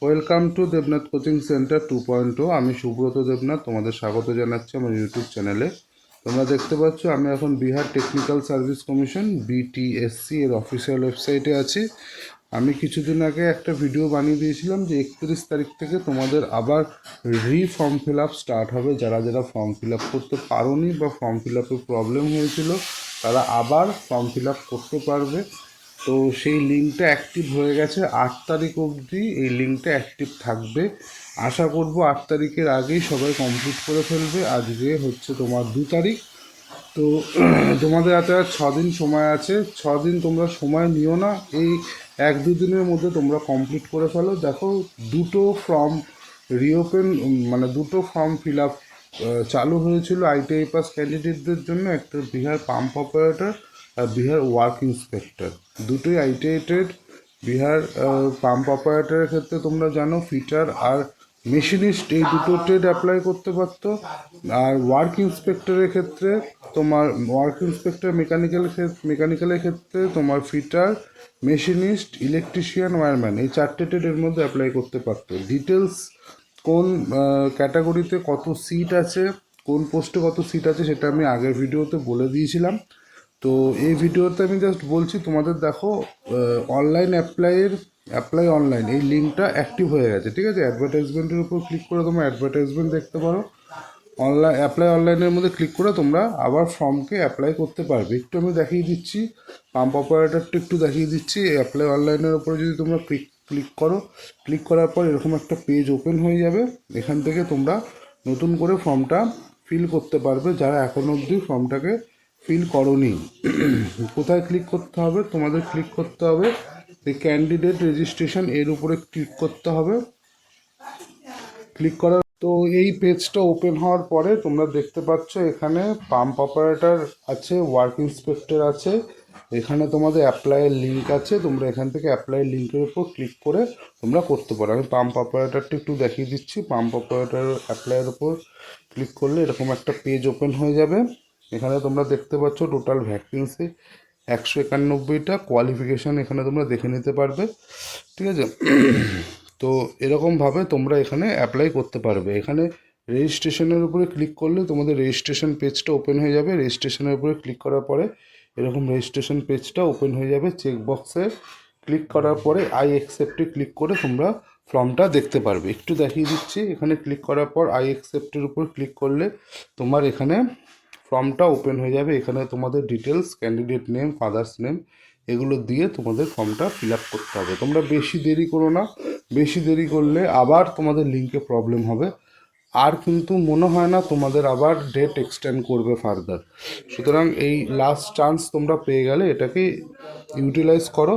Welcome to Debnath coaching centre 2.0। আমি সুব্রত দেবনাথ, তোমাদের স্বাগত জানাচ্ছি আমার ইউটিউব চ্যানেলে। তোমরা দেখতে পাচ্ছ আমি এখন Bihar technical service commission BTSC এর অফিসিয়াল ওয়েবসাইটে আছি। আমি কিছুদিন আগে একটা ভিডিও বানিয়ে দিয়েছিলাম যে 31 তারিখ থেকে তোমাদের আবার ফর্ম ফিল আপ স্টার্ট হবে। যারা যারা ফর্ম ফিল আপ করতে পারোনি বা ফর্ম ফিল আপে প্রবলেম হয়েছিল তারা আবার ফর্ম ফিল আপ করতে পারবে। তো সেই লিঙ্কটা অ্যাক্টিভ হয়ে গেছে, 8 তারিখ অবধি এই লিঙ্কটা অ্যাক্টিভ থাকবে। আশা করব 8 তারিখের আগেই সবাই কমপ্লিট করে ফেলবে। আজকে হচ্ছে তোমার 2 তারিখ। তো তোমাদের হাতে আর 6 দিন সময় আছে। 6 দিন তোমরা সময় নিও না, এই 1-2 দিনের মধ্যে তোমরা কমপ্লিট করে ফেলো। দেখো, দুটো ফর্ম রিওপেন, মানে দুটো ফর্ম ফিল আপ চালু হয়েছিল ITI পাস ক্যান্ডিডেটদের জন্য, একটা বিহার পাম্প অপারেটর আর বিহার ওয়ার্ক ইন্সপেক্টর। দুটোই ITI ট্রেড। বিহার পাম্প অপারেটরের ক্ষেত্রে তোমরা জানো ফিটার আর মেশিনিস্ট এই দুটো ট্রেড অ্যাপ্লাই করতে পারতো। আর ওয়ার্ক ইন্সপেক্টরের ক্ষেত্রে তোমার ওয়ার্ক ইন্সপেক্টর মেকানিক্যালের ক্ষেত্রে তোমার ফিটার, মেশিনিস্ট, ইলেকট্রিশিয়ান, ওয়্যারম্যান এই 4টে ট্রেডের মধ্যে অ্যাপ্লাই করতে পারতো। ডিটেলস কোন ক্যাটাগরিতে কত সিট আছে, কোন পোস্টে কত সিট আছে সেটা আমি আগের ভিডিওতে বলে দিয়েছিলাম। তো এই ভিডিওতে আমি জাস্ট বলছি তোমাদের, দেখো অনলাইন অ্যাপ্লাই অনলাইন এই লিঙ্কটা অ্যাক্টিভ হয়ে গেছে, ঠিক আছে। অ্যাডভার্টাইজমেন্টের উপর ক্লিক করে তোমরা অ্যাডভার্টাইজমেন্ট দেখতে পারো। অনলাইনের মধ্যে ক্লিক করে তোমরা আবার ফর্মকে অ্যাপ্লাই করতে পারবে। একটু আমি দেখিয়ে দিচ্ছি, পাম্প অপারেটরটা একটু দেখিয়ে দিচ্ছি। অ্যাপ্লাই অনলাইনের উপরে যদি তোমরা ক্লিক করার পর এরকম একটা পেজ ওপেন হয়ে যাবে। এখান থেকে তোমরা নতুন করে ফর্মটা ফিল করতে পারবে, যারা এখনো অবধি ফর্মটাকে ফিল করোনি। কোথায় ক্লিক করতে হবে? তোমাদের ক্লিক করতে হবে এই ক্যান্ডিডেট রেজিস্ট্রেশন, এর উপরে ক্লিক করতে হবে। ক্লিক করার তো এই পেজটা ওপেন হওয়ার পরে তোমরা দেখতে পাচ্ছ এখানে পাম্প অপারেটর আছে, ওয়ার্ক ইন্সপেক্টর আছে, এখানে তোমাদের অ্যাপ্লাইয়ের লিঙ্ক আছে। তোমরা এখান থেকে অ্যাপ্লাইয়ের লিঙ্কের উপর ক্লিক করে তোমরা করতে পারো। আমি পাম্প অপারেটরটা একটু দেখিয়ে দিচ্ছি। পাম্প অপারেটর অ্যাপ্লাইয়ের উপর ক্লিক করলে এরকম একটা পেজ ওপেন হয়ে যাবে। এখানে তোমরা দেখতে পাচ্ছ টোটাল ভ্যাকেন্সি 191টা, কোয়ালিফিকেশান এখানে তোমরা দেখে নিতে পারবে, ঠিক আছে। তো এরকমভাবে তোমরা এখানে অ্যাপ্লাই করতে পারবে। এখানে রেজিস্ট্রেশনের উপরে ক্লিক করলে তোমাদের রেজিস্ট্রেশন পেজটা ওপেন হয়ে যাবে। রেজিস্ট্রেশনের উপরে ক্লিক করার পরে এরকম রেজিস্ট্রেশন পেজটা ওপেন হয়ে যাবে। চেকবক্সে ক্লিক করার পরে আই অ্যাকসেপ্টে ক্লিক করে তোমরা ফর্মটা দেখতে পারবে। একটু দেখিয়ে দিচ্ছি, এখানে ক্লিক করার পর আই অ্যাকসেপ্টের উপর ক্লিক করলে তোমার এখানে ফর্মটা ওপেন হয়ে যাবে। এখানে তোমাদের details, candidate name, father's name এগুলো দিয়ে তোমাদের ফর্মটা ফিল আপ করতে হবে। তোমরা বেশি দেরি করো না, বেশি দেরি করলে আবার তোমাদের লিঙ্কে প্রবলেম হবে। আর কিন্তু মনে হয় না তোমাদের আবার ডেট এক্সটেন্ড করবে ফার্দার। সুতরাং এই লাস্ট চান্স তোমরা পেয়ে গেলে এটাকে ইউটিলাইজ করো,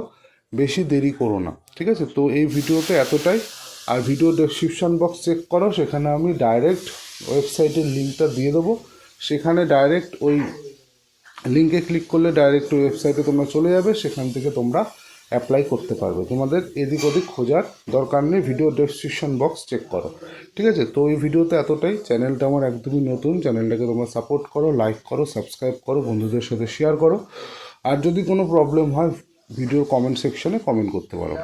বেশি দেরি করো না, ঠিক আছে। তো এই ভিডিওতে এতটাই। আর ভিডিও ডেসক্রিপশান বক্স চেক করো, সেখানে আমি ডাইরেক্ট ওয়েবসাইটের লিঙ্কটা দিয়ে দেবো। সেখানে ডাইরেক্ট ওই লিঙ্কে ক্লিক করলে ডাইরেক্ট ওয়েবসাইটে তোমরা চলে যাবে, সেখান থেকে তোমরা অ্যাপ্লাই করতে পারবে। তোমাদের এদিক ওদিক খোঁজার দরকার নেই, ভিডিও ডেসক্রিপশন বক্স চেক করো, ঠিক আছে। তো এই ভিডিওতে এতটাই। চ্যানেলটা আমার একদমই নতুন, চ্যানেলটাকে তোমরা সাপোর্ট করো, লাইক করো, সাবস্ক্রাইব করো, বন্ধুদের সাথে শেয়ার করো। আর যদি কোনো প্রবলেম হয় ভিডিওর কমেন্ট সেকশনে কমেন্ট করতে পারো।